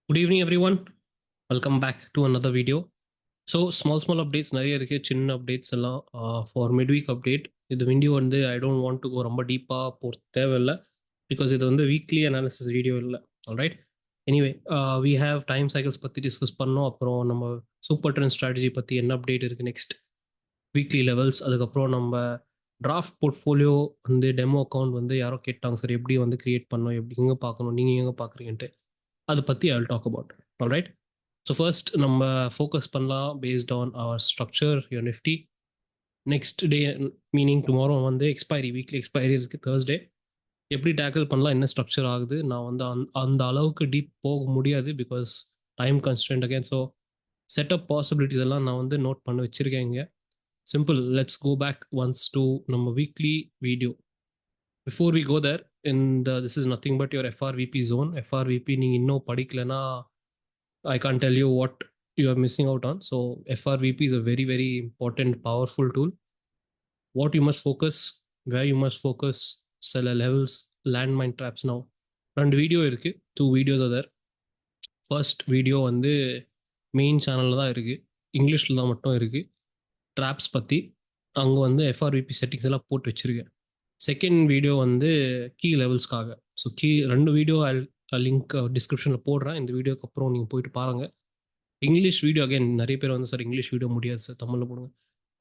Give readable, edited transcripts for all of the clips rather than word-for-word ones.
Good evening, everyone. Welcome back to another video. So, small updates நிறைய இருக்கு. சின்ன updates எல்லாம் ஃபார் மிட்வீக் அப்டேட். இந்த வீடியோ வந்து I don't want to go ரொம்ப டீப்பாக போக தேவையில்லை பிகாஸ் இது வந்து வீக்லி அனாலிசிஸ் வீடியோ இல்லை. Alright. Anyway we have time cycles பற்றி டிஸ்கஸ் பண்ணோம். அப்புறம் நம்ம சூப்பர் ட்ரெண்ட் ஸ்ட்ராட்டஜி பற்றி என்ன அப்டேட் இருக்குது நெக்ஸ்ட் வீக்லி லெவல்ஸ். அதுக்கப்புறம் நம்ம டிராஃப்ட் போர்ட்ஃபோலியோ வந்து டெமோ அக்கௌண்ட் வந்து யாரோ கேட்டாங்க, சார் எப்படி வந்து கிரியேட் பண்ணணும், எப்படி எங்கே பார்க்கணும், நீங்கள் எங்கே பார்க்குறீங்கன்ட்டு அதை பற்றி I will talk about. Alright. So first நம்ம ஃபோக்கஸ் பண்ணலாம் based on our structure your Nifty. Next day meaning tomorrow வந்து எக்ஸ்பைரி, வீக்லி எக்ஸ்பைரி இருக்குது தேர்ஸ்டே. எப்படி டேக்கிள் பண்ணலாம், என்ன ஸ்ட்ரக்சர் ஆகுது. நான் வந்து அந்த அளவுக்கு டீப் போக முடியாது because time constant again. So setup possibilities எல்லாம் நான் வந்து நோட் பண்ணி வச்சுருக்கேன் இங்கே. Simple. Let's go back once to நம்ம weekly video. Before we go there, this is nothing but your FRVP zone. FRVP நீங்கள் இன்னும் படிக்கலைன்னா I can't tell you what you are missing out on. So FRVP is a very, very important, powerful tool. What you must focus, where you must focus, seller levels, landmine traps now. ரெண்டு video இருக்குது, 2 videos are there. First video வந்து main சேனலில் தான் இருக்குது, இங்கிலீஷில் தான் மட்டும் இருக்குது, ட்ராப்ஸ் பற்றி. அங்கே வந்து எஃப்ஆர்விபி செட்டிங்ஸ் எல்லாம் போட்டு வச்சுருக்கேன். செகண்ட் வீடியோ வந்து கீ லெவல்ஸ்க்காக. ஸோ ரெண்டு வீடியோ லிங்க் டிஸ்கிரிப்ஷனில் போடுறேன். இந்த வீடியோக்கு அப்புறம் நீங்கள் போயிட்டு பாருங்கள். இங்கிலீஷ் வீடியோ அகைன் நிறைய பேர் வந்து சார் இங்கிலீஷ் வீடியோ முடியாது சார், தமிழில் போடுங்க.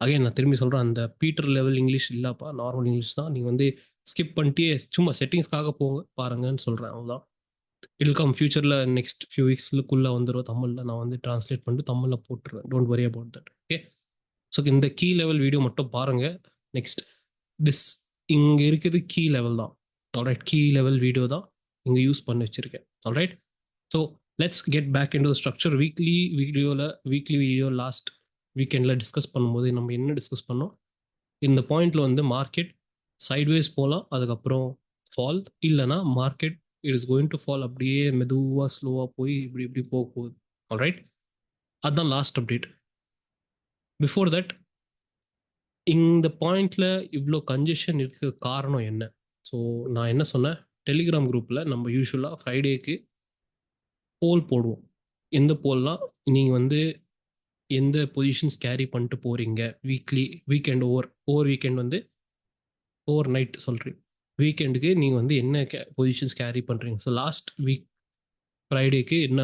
அகைன் நான் திரும்பி சொல்கிறேன், அந்த பீட்டர் லெவல் இங்கிலீஷ் இல்லைப்பா, நார்மல் இங்கிலீஷ் தான். நீங்கள் வந்து ஸ்கிப் பண்ணிட்டே சும்மா செட்டிங்ஸ்க்காக போங்க, பாருங்கன்னு சொல்கிறேன். அவ்வளோதான். இல் கம் ஃபியூச்சரில் நெக்ஸ்ட் ஃபியூ வீக்ஸ்க்குள்ளே வந்துடும் தமிழில். நான் வந்து ட்ரான்ஸ்லேட் பண்ணிட்டு தமிழில் போட்டுருவேன். Don't worry about that. Okay. So இந்த கீ லெவல் வீடியோ மட்டும் பாருங்கள். நெக்ஸ்ட் திஸ் இங்கே இருக்குது கீ லெவல் தான். ஆல்ரைட். கீ லெவல் வீடியோ தான் இங்கே யூஸ் பண்ணி வச்சுருக்கேன். Alright. So let's get back into structure. Weekly video last வீக்கெண்டில் டிஸ்கஸ் பண்ணும்போது நம்ம என்ன டிஸ்கஸ் பண்ணோம், இந்த பாயிண்டில் வந்து மார்க்கெட் சைட்வேஸ் போகலாம், அதுக்கப்புறம் ஃபால், இல்லைனா market it is going to fall, அப்படியே மெதுவாக ஸ்லோவாக போய் இப்படி போக போகுது. ஆல்ரைட். அதுதான் லாஸ்ட் அப்டேட். பிஃபோர் தட், இந்த பாயிண்டில் இவ்வளோ கன்ஜெஷன் இருக்கிற காரணம் என்ன? ஸோ நான் என்ன சொன்னேன், டெலிகிராம் குரூப்பில் நம்ம யூஸ்வலாக ஃப்ரைடேக்கு போல் போடுவோம். எந்த போல்லாம், நீங்கள் வந்து எந்த பொசிஷன்ஸ் கேரி பண்ணிட்டு போகிறீங்க வீக்கெண்ட் ஓவர் வீக்கெண்ட் வந்து ஓவர் நைட் சொல்கிறீங்க, வீக்கெண்டுக்கு நீங்கள் வந்து என்ன பொசிஷன்ஸ் கேரி பண்ணுறீங்க. ஸோ லாஸ்ட் வீக் ஃப்ரைடேக்கு என்ன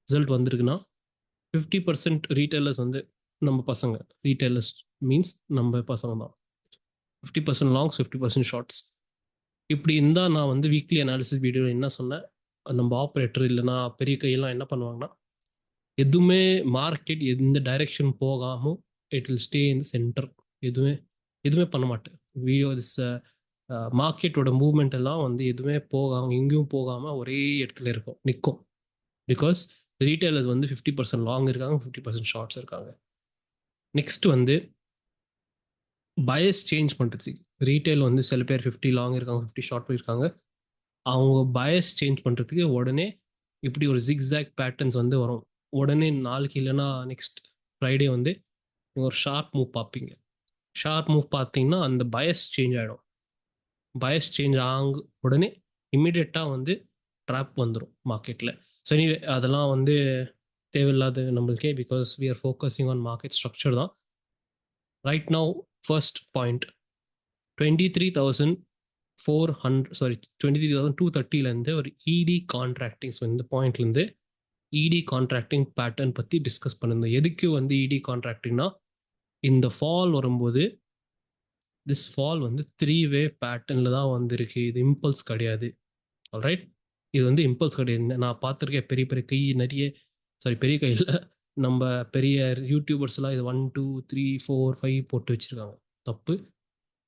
ரிசல்ட் வந்திருக்குன்னா, 50% ரீட்டைலர்ஸ் வந்து நம்ம பசங்க. ரீட்டைலர்ஸ் மீன்ஸ் நம்ம பசங்க தான். 50% லாங்ஸ், 50% ஷார்ட்ஸ். இப்படி இருந்தால் நான் வந்து வீக்லி அனாலிசிஸ் வீடியோ என்ன சொன்னேன், நம்ம ஆப்ரேட்டர் இல்லைனா பெரிய கையெல்லாம் என்ன பண்ணுவாங்கன்னா, எதுவுமே மார்க்கெட் எந்த டைரெக்ஷன் போகாமல் it will stay in centre. எதுவுமே பண்ண மாட்டேன். வீடியோ திஸ் மார்க்கெட்டோட மூவ்மெண்ட் எல்லாம் வந்து எதுவுமே போகாமல், எங்கேயும் போகாமல் ஒரே இடத்துல இருக்கும், நிற்கும். பிகாஸ் ரீட்டைலர்ஸ் வந்து 50% லாங் இருக்காங்க, 50% ஷார்ட்ஸ் இருக்காங்க. நெக்ஸ்ட் வந்து பயஸ் சேஞ்ச் பண்ணுறதுக்கு, ரீட்டைல் வந்து சில பேர் 50 லாங் இருக்காங்க, 50 ஷார்ட் போயிருக்காங்க. அவங்க பயஸ் சேஞ்ச் பண்ணுறதுக்கு உடனே இப்படி ஒரு ஜிக்ஸாக் பேட்டர்ன்ஸ் வந்து வரும். உடனே நாளைக்கு இல்லைன்னா நெக்ஸ்ட் ஃப்ரைடே வந்து நீங்கள் ஒரு ஷார்ப் மூவ் பார்ப்பீங்க. ஷார்ப் மூவ் பார்த்தீங்கன்னா அந்த பயஸ் சேஞ்ச் ஆகிடும். பயஸ் சேஞ்ச் ஆங்க உடனே இம்மிடியட்டாக வந்து ட்ராப் வந்துடும் மார்க்கெட்டில். ஸோ எனிவே அதெல்லாம் வந்து தேவையில்லாத நம்மளுக்கே, because we are focusing on market structure தான். ரைட் நவ் ஃபர்ஸ்ட் பாயிண்ட் 23,230 ஒரு இடி கான்ட்ராக்டிங். ஸோ இந்த பாயிண்ட்லேருந்து இடி கான்ட்ராக்டிங் பேட்டர்ன் பற்றி டிஸ்கஸ் பண்ணியிருந்தோம். எதுக்கு வந்து இடி கான்ட்ராக்டிங்னா, இந்த ஃபால் வரும்போது திஸ் ஃபால் வந்து 3-வே பேட்டர்னில் தான் வந்திருக்கு. இது இம்பல்ஸ் கிடையாது. ஆல்ரைட். இது வந்து இம்பல்ஸ் கிடையாது. நான் பார்த்துருக்கேன் பெரிய பெரிய கை நிறைய, பெரிய கையில் நம்ம பெரிய யூடியூபர்ஸ்லாம் இது 1 2 3 4 5 போட்டு வச்சுருக்காங்க. தப்பு.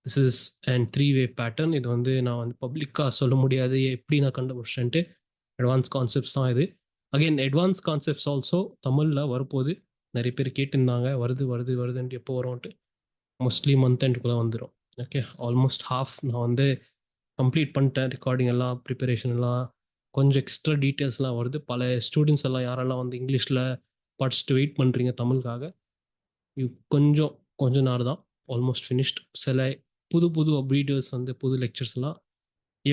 திஸ் இஸ் அண்ட் 3-வே பேட்டர்ன். இது வந்து நான் வந்து பப்ளிக்காக சொல்ல முடியாது எப்படி நான் கண்டுபிடிச்சேன்ட்டு. அட்வான்ஸ் கான்செப்ட்ஸ் தான் இது. அகெயின் அட்வான்ஸ் கான்செப்ட்ஸ் ஆல்சோ தமிழில் வரப்போகுது. நிறைய பேர் கேட்டிருந்தாங்க, வருதுன்ட்டு எப்போ வரும்ன்ட்டு. மோஸ்ட்லி மந்த் எண்டுக்குள்ளே வந்துடும். ஓகே. ஆல்மோஸ்ட் ஹாஃப் நான் வந்து கம்ப்ளீட் பண்ணிட்டேன். ரெக்கார்டிங் எல்லாம், ப்ரிப்பரேஷன் எல்லாம், கொஞ்சம் எக்ஸ்ட்ரா டீட்டெயில்ஸ்லாம் வருது. பல ஸ்டூடெண்ட்ஸ் எல்லாம் யாரெல்லாம் வந்து இங்கிலீஷில் படிச்சுட்டு வெயிட் பண்ணுறீங்க தமிழுக்காக, கொஞ்சம் நேரம் தான், ஆல்மோஸ்ட் ஃபினிஷ்ட். சில புது வீடியோஸ் வந்து புது லெக்சர்ஸ் எல்லாம்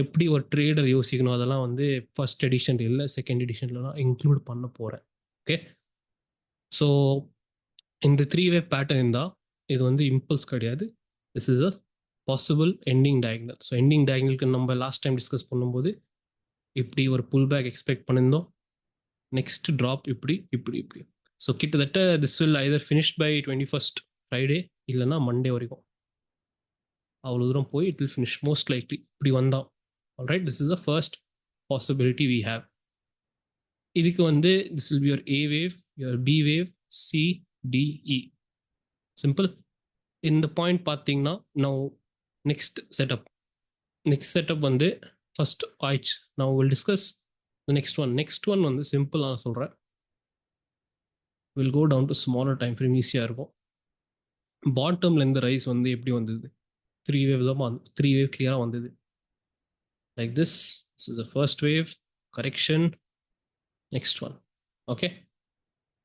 எப்படி ஒரு ட்ரேடர் யோசிக்கணும் அதெல்லாம் வந்து ஃபர்ஸ்ட் எடிஷன் இல்லை செகண்ட் எடிஷன்லாம் இன்க்ளூட் பண்ண போகிறேன். ஓகே, ஸோ இந்த 3-வே பேட்டர்ன் தான். இது வந்து இம்பல்ஸ் கிடையாது. This is a possible ending diagonal. So ending டயக்னலுக்கு நம்ம லாஸ்ட் டைம் டிஸ்கஸ் பண்ணும்போது இப்படி ஒரு புல் பேக் எக்ஸ்பெக்ட் பண்ணியிருந்தோம். நெக்ஸ்ட் ட்ராப் இப்படி இப்படி இப்படி. ஸோ கிட்டத்தட்ட this will either finished by 21st Friday இல்லைன்னா மண்டே வரைக்கும். அவ்வளோ தூரம் போய் it will finish most likely இப்படி வந்தான். Alright, this is a first possibility we have. இதுக்கு வந்து this will be your A wave, your B wave, C, D, E. Simple. இந்த பாயிண்ட் பார்த்தீங்கன்னா நான் நெக்ஸ்ட் செட்டப் வந்து ஃபர்ஸ்ட் ஆயிடுச்சு. நான் வில் டிஸ்கஸ் நெக்ஸ்ட் ஒன் வந்து சிம்பிள் நான் சொல்கிறேன். Will go down to smaller time frame, ஈஸியாக இருக்கும். பாட்டம்ல இந்த ரைஸ் வந்து எப்படி வந்தது? 3 வேவ் தான், 3 வேவ் கிளியராக வந்தது. Like this is the first wave, correction, next one. Okay,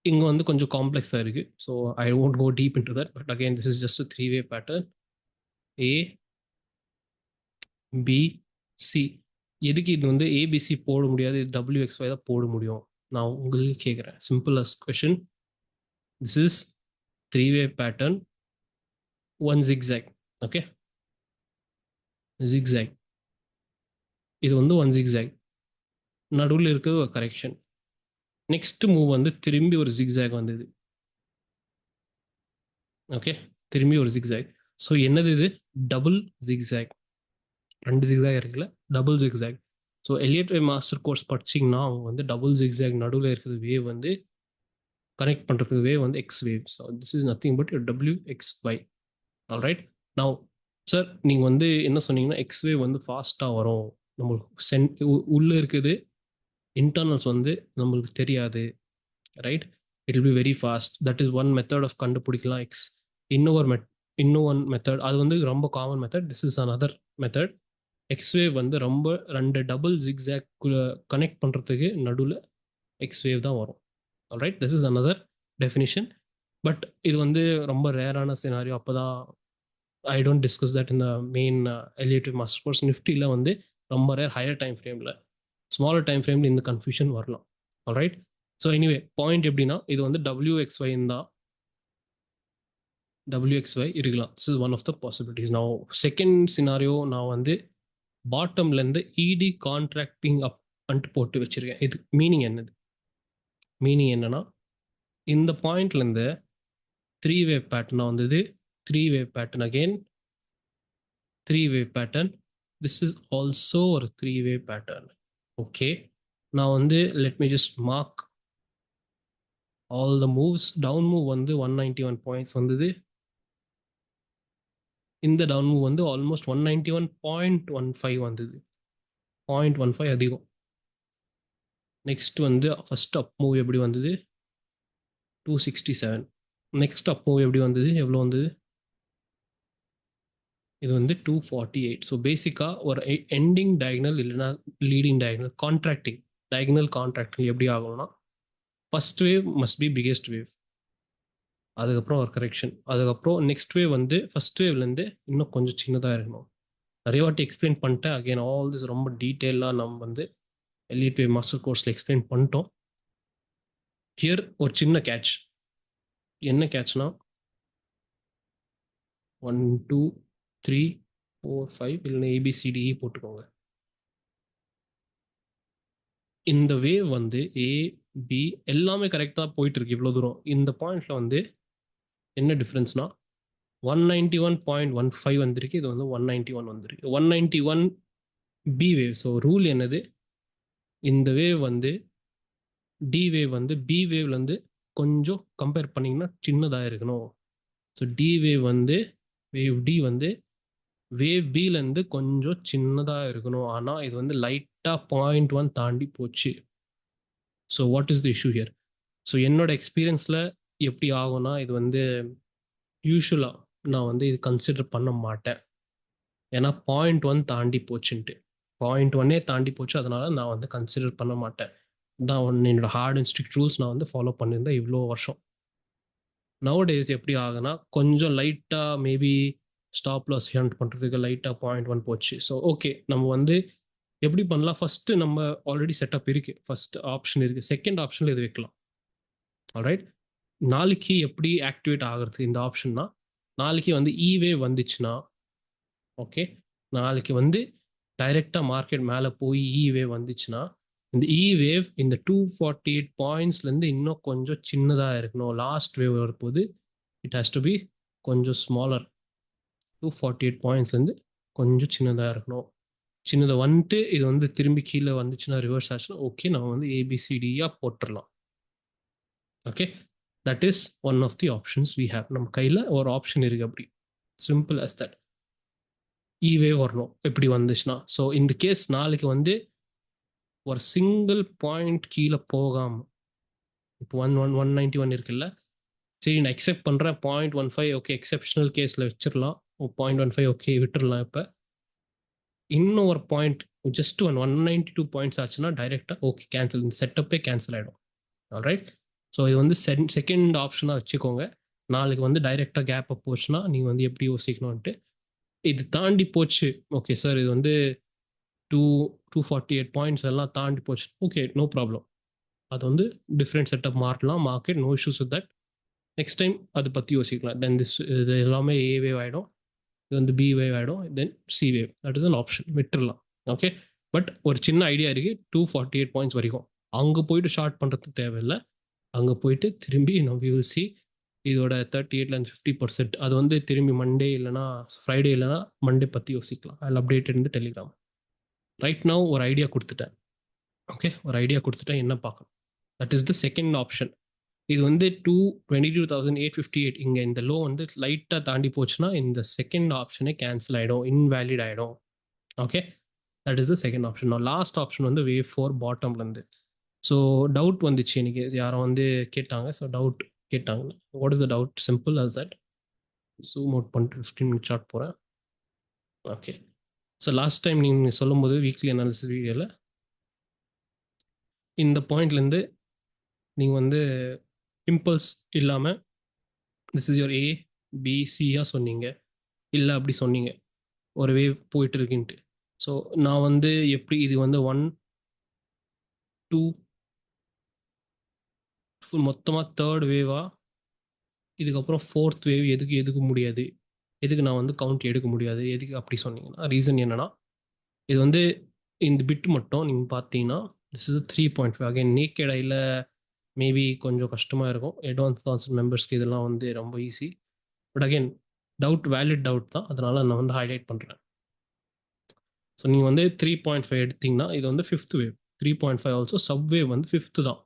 இங்கே வந்து கொஞ்சம் காம்ப்ளெக்ஸாக இருக்குது. So I won't go deep into that, but again this is just a 3-way pattern. A, B, C. எதுக்கு இது வந்து ஏபிசி போட முடியாது, WXY தான் போட முடியும்? நான் உங்களுக்கு கேட்குறேன். Simple as question. This is 3-way pattern, one zigzag. Okay, zigzag. இது வந்து ஒன் zigzag, நடுவில் இருக்க ஒரு கரெக்ஷன். நெக்ஸ்ட் மூவ் வந்து திரும்பி ஒரு zigzag வந்தது. ஓகே, திரும்பி ஒரு zigzag. ஸோ என்னது இது? Double zigzag. 2 zigzag இருக்குல்ல, double zigzag. So Elliott wave master course படிச்சிங்கன்னா அவங்க வந்து டபுள் zigzag நடுவில் இருக்கிற வேவ் வந்து கனெக்ட் பண்ணுறதுக்கு வேவ் வந்து X wave. So this is nothing but WXY. Alright, now sir நீங்கள் வந்து என்ன சொன்னீங்கன்னா எக்ஸ் வேவ் வந்து ஃபாஸ்ட்டாக வரும், நம்மளுக்கு உள்ளே இருக்குது இன்டர்னல்ஸ் வந்து நம்மளுக்கு தெரியாது, right? It will be very fast. That is one method of கண்டுபிடிக்கலாம் எக்ஸ். இன்னும் ஒன் மெத்தட், அது வந்து ரொம்ப common method. This is another method. X wave வந்து ரொம்ப 2 டபுள் ஜிக்ஸாக் கனெக்ட் பண்ணுறதுக்கு நடுவில் எக்ஸ் வேவ் தான் வரும். Alright, this is another definition. But இது வந்து ரொம்ப ரேரான சினாரியோ. அப்போ தான் ஐ டோன்ட் டிஸ்கஸ் தட் இந்த மெயின் எலியேட்டிவ் மாஸ்டர் கோர்ஸ். நிஃப்டியில் வந்து ரொம்ப ரேர். ஹையர் டைம் ஃப்ரேமில், ஸ்மாலர் டைம் ஃப்ரேமில் இந்த கன்ஃபியூஷன் வரலாம். ஆல்ரைட், ஸோ எனிவே பாயிண்ட் எப்படின்னா இது வந்து WXY தான், WXY இருக்கலாம். This is one of the possibilities. நான் செகண்ட் சினாரியோ நான் வந்து பாட்டம்லேருந்து இடி கான்ட்ராக்டிங் அப் பண்ணிட்டு போட்டு வச்சுருக்கேன். இது மீனிங் என்னது? மீனிங் என்னன்னா இந்த பாயிண்ட்லேருந்து 3-way பேட்டர்னாக வந்தது. 3-way pattern, again 3-way pattern. This is also ஒரு 3-way பேட்டர்ன். ஓகே, நான் வந்து let me just mark all the moves. Down move வந்து 191 பாயிண்ட்ஸ் வந்தது. இந்த டவுன் மூவ் வந்து ஆல்மோஸ்ட் 191.15 வந்தது. 0.15 அதிகம். நெக்ஸ்ட் வந்து ஃபர்ஸ்ட் அப் மூவ் எப்படி வந்தது? 267. நெக்ஸ்ட் அப் மூவ் எப்படி வந்தது? எவ்வளோ வந்தது? இது வந்து 248. ஸோ பேசிக்காக ஒரு எண்டிங் டயக்னல் இல்லைன்னா leading diagonal contracting, diagonal contracting எப்படி ஆகணும்னா first wave must be biggest wave, அதுக்கப்புறம் ஒரு கரெக்ஷன், அதுக்கப்புறம் நெக்ஸ்ட் வேவ் வந்து ஃபர்ஸ்ட் வேவ்லேருந்து இன்னும் கொஞ்சம் சின்னதாக இருக்கணும். நிறைய வாட்டி எக்ஸ்பிளைன் பண்ணிட்டேன். அகெயின் ஆல் திஸ் ரொம்ப டீட்டெயிலாக நம்ம வந்து எலியட் வேவ் மாஸ்டர் கோர்ஸில் எக்ஸ்பிளைன் பண்ணிட்டோம். ஹியர் ஒரு சின்ன கேட்ச். என்ன கேட்ச்னா 1 2 3 4 5 இல்லைன்னா ABCDE போட்டுக்கோங்க. இந்த வேவ் வந்து A B எல்லாமே கரெக்டாக போயிட்டு இருக்கு இவ்வளோ தூரம். இந்த பாயிண்ட்ல வந்து என்ன டிஃப்ரென்ஸ்னா 191.15 வந்திருக்கு, இது வந்து 191 வந்திருக்கு. 191 B வேவ். ஸோ ரூல் என்னது? இந்த வேவ் வந்து டி வேவ் வந்து பி வேவ்லேருந்து கொஞ்சம் கம்பேர் பண்ணிங்கன்னா சின்னதாக இருக்கணும். ஸோ டி வேவ் வந்து வேவ் டி வந்து வேவ் பிலேருந்து கொஞ்சம் சின்னதாக இருக்கணும். ஆனால் இது வந்து லைட்டாக 0.1 தாண்டி போச்சு. So what is the issue here? So என்னோட எக்ஸ்பீரியன்ஸில் எப்படி ஆகும்னா இது வந்து யூஸ்வலாக நான் வந்து இது கன்சிடர் பண்ண மாட்டேன். ஏன்னா 0.1 தாண்டி போச்சுன்ட்டு, 0.1 தாண்டி போச்சு, அதனால நான் வந்து கன்சிடர் பண்ண மாட்டேன். தான் என்னோட ஹார்ட் அண்ட் ஸ்ட்ரிக்ட் ரூல்ஸ் நான் வந்து ஃபாலோ பண்ணியிருந்தேன் இவ்வளோ வருஷம். நவ டேஸ் எப்படி ஆகுனா கொஞ்சம் லைட்டாக மேபி ஸ்டாப் லாஸ் ஹண்ட் பண்ணுறதுக்கு லைட்டாக 0.1 போச்சு. ஸோ ஓகே, நம்ம வந்து எப்படி பண்ணலாம்? ஃபஸ்ட்டு நம்ம ஆல்ரெடி செட்டப் இருக்குது, ஃபஸ்ட் ஆப்ஷன் இருக்குது, செகண்ட் ஆப்ஷனில் இது வைக்கலாம். ஆல்ரைட், நாளைக்கு எப்படி ஆக்டிவேட் ஆகிறது இந்த ஆப்ஷன்னா, நாளைக்கு வந்து வேவ் வந்துச்சுன்னா, ஓகே, நாளைக்கு வந்து டைரெக்டாக மார்க்கெட் மேலே போய் வேவ் வந்துச்சுன்னா, இந்த வேவ் இந்த 248 பாயிண்ட்ஸ்லேருந்து இன்னும் கொஞ்சம் சின்னதாக இருக்கணும். லாஸ்ட் வேவ் வரும்போது இட் ஹேஸ் டு பி கொஞ்சம் ஸ்மாலர். 248 பாயிண்ட்ஸ்லேருந்து கொஞ்சம் சின்னதாக இருக்கணும். சின்னதை வந்துட்டு இது வந்து திரும்பி கீழே வந்துச்சுன்னா, ரிவர்ஸ் ஆச்சுன்னா, ஓகே, நம்ம வந்து ஏபிசிடியாக போட்டுடலாம். Okay, that is one of the options we have. நம்ம கையில் ஒரு ஆப்ஷன் இருக்குது. அப்படி சிம்பிள் அஸ் தட். வேவ் வரணும் எப்படி வந்துச்சுன்னா. ஸோ இந்த கேஸ் நாளைக்கு வந்து ஒரு சிங்கிள் பாயிண்ட் கீழே போகாமல், இப்போ 191 இருக்குல்ல, சரி நான் எக்ஸெப்ட் பண்ணுறேன் 0.15, ஓகே, எக்ஸெப்ஷனல் கேஸில் வச்சிடலாம். 0.15 ஓகே விட்டுடலாம். இப்போ இன்னும் ஒரு பாயிண்ட், ஜஸ்ட் 192 பாயிண்ட்ஸ் ஆச்சுன்னா டைரெக்டாக ஓகே கேன்சல், இந்த செட்டப்பே கேன்சல் ஆகிடும். ஆல்ரைட், ஸோ இது வந்து செகண்ட் ஆப்ஷனாக வச்சுக்கோங்க. நாளைக்கு வந்து டைரெக்டாக கேப் அப் போச்சுன்னா நீங்கள் வந்து எப்படி யோசிக்கணும்ன்ட்டு. இது தாண்டி போச்சு, ஓகே சார், இது வந்து 248 பாயிண்ட்ஸ் எல்லாம் தாண்டி போச்சு, ஓகே, நோ ப்ராப்ளம். அது வந்து டிஃப்ரெண்ட் செட்டப் மாறலாம் market, no issues with that. Next time அதை பற்றி யோசிக்கலாம். தென் இது எல்லாமே வேவ் ஆகிடும், இது வந்து வேவ் ஆகிடும், then wave. That is an option, விட்டுடலாம். ஓகே, பட் ஒரு சின்ன ஐடியா இருக்குது, 248 பாயிண்ட்ஸ் வரைக்கும் அங்கே போயிட்டு ஷார்ட் பண்ணுறதுக்கு தேவையில்லை. அங்கே போயிட்டு திரும்பி நம்ம யூசி இதோட 38லேருந்து 50%, அது வந்து திரும்பி மண்டே இல்லைனா ஃப்ரைடே இல்லைனா மண்டே பற்றி யோசிக்கலாம். அதில் அப்டேட் இருந்து டெலிகிராம். ரைட் நவ் ஒரு ஐடியா கொடுத்துட்டேன். ஓகே, ஒரு ஐடியா கொடுத்துட்டேன், என்ன பார்க்கணும். That is the second option. இது வந்து 22,858 இங்கே இந்த லோ வந்து லைட்டாக தாண்டி போச்சுன்னா இந்த செகண்ட் ஆப்ஷனே கேன்சல் ஆகிடும், இன்வேலிட் ஆகிடும். Okay, that is the second option. Last option வந்து வேவ் 4 பாட்டம்லேருந்து. ஸோ டவுட் வந்துச்சு எனக்கு, யாரும் வந்து கேட்டாங்க. ஸோ டவுட் கேட்டாங்க, what is the doubt? Simple as that. Zoom out பண்ணிட்டு 15 மினிட் ஷார்ட் போகிறேன். ஓகே, ஸோ லாஸ்ட் டைம் நீங்கள் சொல்லும்போது வீக்லி அனாலிசிஸ் வீடியோவில் இந்த பாயிண்ட்லேருந்து நீங்கள் வந்து இம்பல்ஸ் இல்லாமல் this is your A B சியாக சொன்னீங்க, இல்லை அப்படி சொன்னீங்க ஒரு வேவ் போயிட்டு இருக்குன்ட்டு. ஸோ நான் வந்து எப்படி இது வந்து 1 2 மொத்தமாக தேர்ட் வேவா, இதுக்கப்புறம் ஃபோர்த் வேவ் எதுக்கு முடியாது, எதுக்கு நான் வந்து கவுண்ட் எடுக்க முடியாது, எதுக்கு அப்படி சொன்னீங்கன்னா, ரீசன் என்னென்னா, இது வந்து இந்த பிட் மட்டும் நீங்கள் பார்த்தீங்கன்னா திஸ் இஸ் 3.5. அகைன் நேக்கட் ஐயில் மேபி கொஞ்சம் கஷ்டமாக இருக்கும், அட்வான்ஸ் கான்செப்ட் மெம்பர்ஸ்க்கு இதெல்லாம் வந்து ரொம்ப easy. But again doubt valid doubt தான், அதனால் நான் வந்து ஹைலைட் பண்ணுறேன். ஸோ நீங்கள் வந்து 3.5 எடுத்திங்கன்னா இது வந்து fifth wave. 3.5 also sub wave வந்து ஃபிஃப்த்து தான்.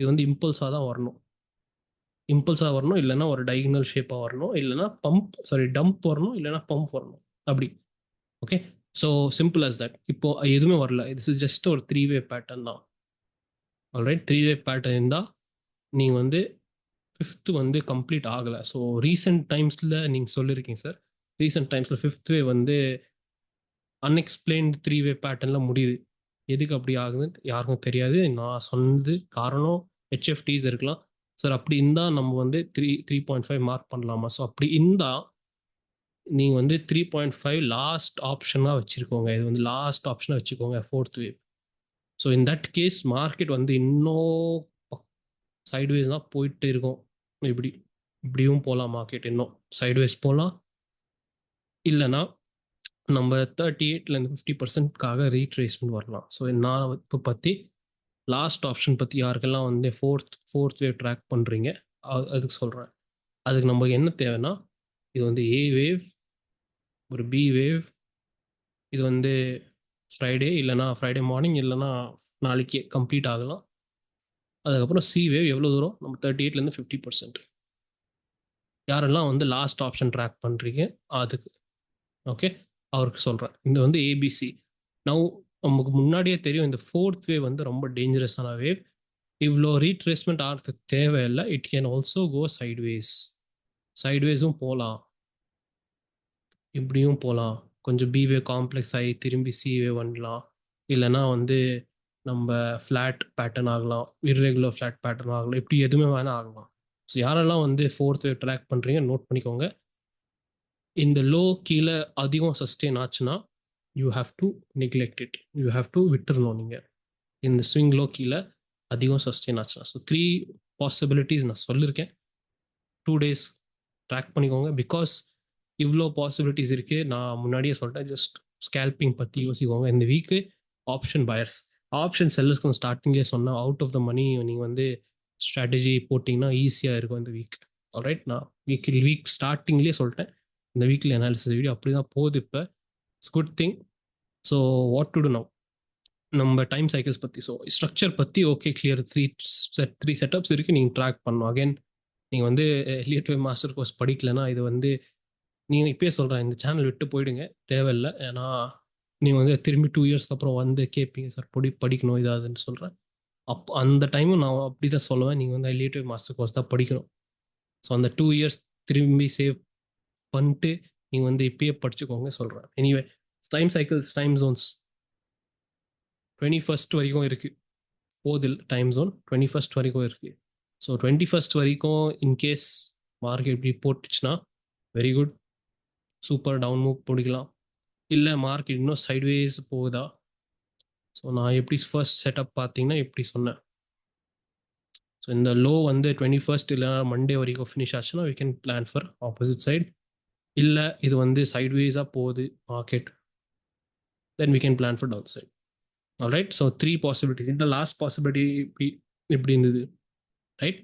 இது வந்து இம்பல்ஸாக தான் வரணும், இம்பல்ஸாக வரணும், இல்லைனா ஒரு டைகனல் ஷேப்பாக வரணும், இல்லைனா டம்ப் வரணும், இல்லைனா பம்ப் வரணும், அப்படி. Okay, so simple as that. இப்போ எதுவுமே வரல, திஸ் இஸ் ஜஸ்ட் ஒரு 3 வேவ் பேட்டர்ன் தான். ஆல்ரைட், 3 வேவ் பேட்டர்ன் இருந்தால் நீங்கள் வந்து ஃபிஃப்த்து வந்து கம்ப்ளீட் ஆகலை. ஸோ ரீசெண்ட் டைம்ஸில் நீங்கள் சொல்லியிருக்கீங்க சார், ரீசெண்ட் டைம்ஸில் ஃபிஃப்த் வேவ் வந்து அன்எக்ஸ்பிளைன்டு 3 வேவ் பேட்டர்னில் முடியுது. எதுக்கு அப்படி ஆகுதுன்னு யாருக்கும் தெரியாது. நான் சொன்னது காரணம் ஹெச்எஃப்டிஸ் இருக்கலாம் சார். அப்படி இருந்தால் நம்ம வந்து 3.5 மார்க் பண்ணலாமா? ஸோ அப்படி இருந்தால் நீங்கள் வந்து 3.5 லாஸ்ட் ஆப்ஷனாக வச்சுருக்கோங்க. இது வந்து லாஸ்ட் ஆப்ஷனாக வச்சுக்கோங்க, fourth wave. So in that case market வந்து இன்னும் சைட்வேஸ் தான் போயிட்டு இருக்கும். இப்படியும் போகலாம், மார்க்கெட் இன்னும் சைட்வேஸ் போகலாம், இல்லைனா நம்ம 38லேருந்து 50%க்காக ரீட்ரேஸ்மெண்ட் வரலாம். ஸோ நான் இப்போ பற்றி லாஸ்ட் ஆப்ஷன் பற்றி யாருக்கெல்லாம் வந்து ஃபோர்த் வேவ் ட்ராக் பண்ணுறீங்க அதுக்கு சொல்கிறேன். அதுக்கு நமக்கு என்ன தேவைன்னா, இது வந்து ஏ வேவ், ஒரு பி வேவ், இது வந்து ஃப்ரைடே இல்லைனா ஃப்ரைடே மார்னிங் இல்லைனா நாளைக்கு கம்ப்ளீட் ஆகலாம். அதுக்கப்புறம் சி வேவ் எவ்வளோ தூரம், நம்ம 38லேருந்து 50%. யாரெல்லாம் வந்து லாஸ்ட் ஆப்ஷன் ட்ராக் பண்ணுறீங்க அதுக்கு, ஓகே, அவருக்கு சொல்கிறேன். இது வந்து ஏபிசி. நவ் நமக்கு முன்னாடியே தெரியும் இந்த ஃபோர்த் வேவ் வந்து ரொம்ப டேஞ்சரஸான வேவ். இவ்வளோ ரீட்ரேஸ்மெண்ட் ஆகிறதுக்கு தேவையில்லை. இட் கேன் ஆல்சோ கோ சைட்வேஸும் போகலாம், இப்படியும் போகலாம். கொஞ்சம் பி வேவ் காம்ப்ளெக்ஸ் ஆகி திரும்பி சி வேவ் பண்ணலாம், இல்லைனா வந்து நம்ம ஃப்ளாட் பேட்டர்ன் ஆகலாம், இர்ரெகுலர் ஃப்ளாட் பேட்டர்ன் ஆகலாம், இப்படி எதுவுமே வேணால் ஆகலாம். ஸோ யாரெல்லாம் வந்து ஃபோர்த் வேவ் ட்ராக் பண்ணுறீங்க நோட் பண்ணிக்கோங்க. இந்த லோ கீழே அதிகம் சஸ்டெயின் ஆச்சுன்னா you have to neglect it, you have to விட்டுறணும் நீங்கள். இந்த ஸ்விங் லோ கீழே அதிகம் சஸ்டெயின் ஆச்சுன்னா. ஸோ 3 பாசிபிலிட்டிஸ் நான் சொல்லியிருக்கேன். 2 days ட்ராக் பண்ணிக்கோங்க. பிகாஸ் இவ்வளோ பாசிபிலிட்டிஸ் இருக்குது. நான் முன்னாடியே சொல்லிட்டேன், ஜஸ்ட் ஸ்கேல்பிங் பற்றி யோசிக்கோங்க. இந்த வீக்கு ஆப்ஷன் பயர்ஸ், ஆப்ஷன் செல்லர்ஸ்க்கு ஸ்டார்டிங்லேயே சொன்னேன், அவுட் ஆஃப் த மணி நீங்கள் வந்து ஸ்ட்ராட்டஜி போட்டிங்கன்னா ஈஸியாக இருக்கும் இந்த வீக். ஆல்ரைட், நான் வீக் ஸ்டார்டிங்லேயே சொல்லிட்டேன் இந்த வீக்லி அனாலிசிஸ் வீடியோ அப்படி தான் போகுது இப்போ. It's good thing. So what to to now, நம்ம டைம் சைக்கிள்ஸ் பற்றி, ஸோ ஸ்ட்ரக்சர் பற்றி ஓகே கிளியர். த்ரீ செட்டப்ஸ் இருக்குது, நீங்கள் ட்ராக் பண்ணணும். அகைன் நீங்கள் வந்து எலியட் வே மாஸ்டர் கோர்ஸ் படிக்கலைன்னா இது வந்து நீங்கள் இப்பயே சொல்கிறேன், இந்த சேனல் விட்டு போயிடுங்க, தேவையில்லை. ஏன்னா நீங்கள் வந்து திரும்பி 2 years அப்புறம் வந்து கேட்பீங்க, சார் படிக்கணும் இதாதுன்னு சொல்கிறேன். அந்த டைமும் நான் அப்படி தான் சொல்லுவேன், நீங்கள் வந்து எலியட் வே மாஸ்டர் கோர்ஸ் தான் படிக்கணும். ஸோ அந்த 2 years திரும்பி சேவ் பண்ணிட்டு நீங்கள் வந்து இப்பயே படிச்சுக்கோங்க சொல்கிறேன். Anyway, time cycles, time zones 21st வரைக்கும் இருக்குது. போதில் டைம் ஜோன் 21st வரைக்கும் இருக்குது. ஸோ 21st வரைக்கும் இன்கேஸ் மார்க்கெட் இப்படி போட்டுச்சுன்னா very good, super down move பிடிக்கலாம். இல்லை மார்க்கெட் இன்னும் சைட்வேஸ் போகுதா, ஸோ நான் எப்படி ஃபர்ஸ்ட் செட்டப் பார்த்தீங்கன்னா இப்படி சொன்னேன். ஸோ இந்த லோ வந்து 21st இல்லைனா மண்டே வரைக்கும் ஃபினிஷ் ஆச்சுன்னா we can plan for opposite side. இல்லை இது வந்து சைட்வேஸாக போகுது market, then we can plan for down side. Alright, so 3 possibilities. இந்த லாஸ்ட் பாசிபிலிட்டி எப்படி இருந்தது, ரைட்?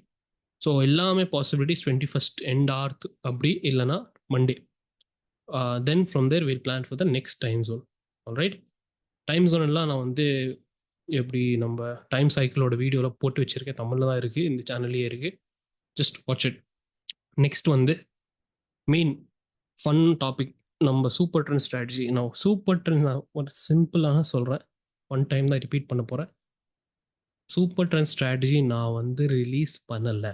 ஸோ எல்லாமே பாசிபிலிட்டிஸ் 21st எண்ட் ஆர்த் அப்படி இல்லைனா Monday. Then from there will plan for the next time zone. Alright, time zone எல்லாம் நான் வந்து எப்படி நம்ம டைம் சைக்கிளோட வீடியோவில் போட்டு வச்சுருக்கேன், தமிழில் தான் இருக்குது, இந்த சேனல்லையே இருக்குது, ஜஸ்ட் வாட்ச் இட். நெக்ஸ்ட் வந்து மெயின் ஃபன் டாபிக், நம்ம சூப்பர் ட்ரெண்ட் ஸ்ட்ராட்டஜி. நான் சூப்பர் ட்ரெண்ட் நான் ஒரு சிம்பிளான சொல்கிறேன், ஒன் டைம் தான் ரிப்பீட் பண்ண போகிறேன். சூப்பர் ட்ரெண்ட் ஸ்ட்ராட்டஜி நான் வந்து ரிலீஸ் பண்ணலை.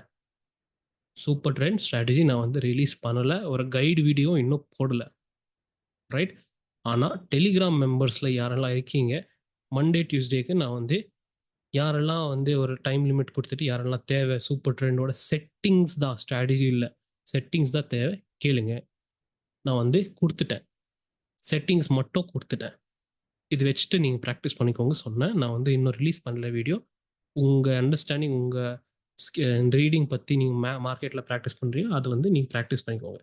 சூப்பர் ட்ரெண்ட் ஸ்ட்ராட்டஜி நான் வந்து ரிலீஸ் பண்ணலை, ஒரு கைடு வீடியோ இன்னும் போடலை, ரைட்? ஆனால் டெலிகிராம் மெம்பர்ஸில் யாரெல்லாம் இருக்கீங்க, மண்டே டியூஸ்டேக்கு நான் வந்து யாரெல்லாம் வந்து ஒரு டைம் லிமிட் கொடுத்துட்டு யாரெல்லாம் தேவை சூப்பர் ட்ரெண்டோட செட்டிங்ஸ் தான், ஸ்ட்ராட்டஜி இல்லை, செட்டிங்ஸ் தான் தேவை கேளுங்க. நான் வந்து கொடுத்துட்டேன், செட்டிங்ஸ் மட்டும் கொடுத்துட்டேன். இது வச்சுட்டு நீங்கள் ப்ராக்டிஸ் பண்ணிக்கோங்க சொன்னேன். நான் வந்து இன்னும் ரிலீஸ் பண்ணல வீடியோ. உங்கள் அண்டர்ஸ்டாண்டிங், உங்கள் ரீடிங் பற்றி நீங்கள் மார்க்கெட்டில் ப்ராக்டிஸ் பண்ணுறீங்க, அது வந்து நீங்கள் ப்ராக்டிஸ் பண்ணிக்கோங்க.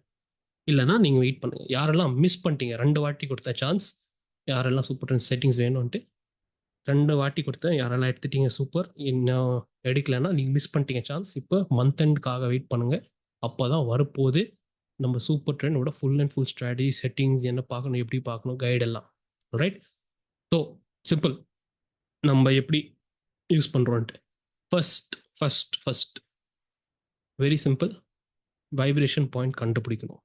இல்லைனா நீங்கள் வெயிட் பண்ணுங்கள். யாரெல்லாம் மிஸ் பண்ணிட்டீங்க, 2 வாட்டி கொடுத்த சான்ஸ், யாரெல்லாம் சூப்பர் ட்ரெண்ட் செட்டிங்ஸ் வேணும்ன்ட்டு 2 வாட்டி கொடுத்தேன், யாரெல்லாம் எடுத்துட்டீங்க சூப்பர், இன்னும் எடுக்கலைன்னா நீங்கள் மிஸ் பண்ணிட்டீங்க சான்ஸ். இப்போ மந்த் எண்டுக்காக வெயிட் பண்ணுங்கள், அப்போ தான் வரப்போகுது நம்ம சூப்பர் ட்ரெண்டோட full and full strategy, settings என்ன பார்க்கணும், எப்படி பார்க்கணும், கைடெல்லாம். ரைட், ஸோ சிம்பிள், நம்ம எப்படி யூஸ் பண்ணுறோன்ட்டு. First very simple, vibration point கண்டுபிடிக்கணும்.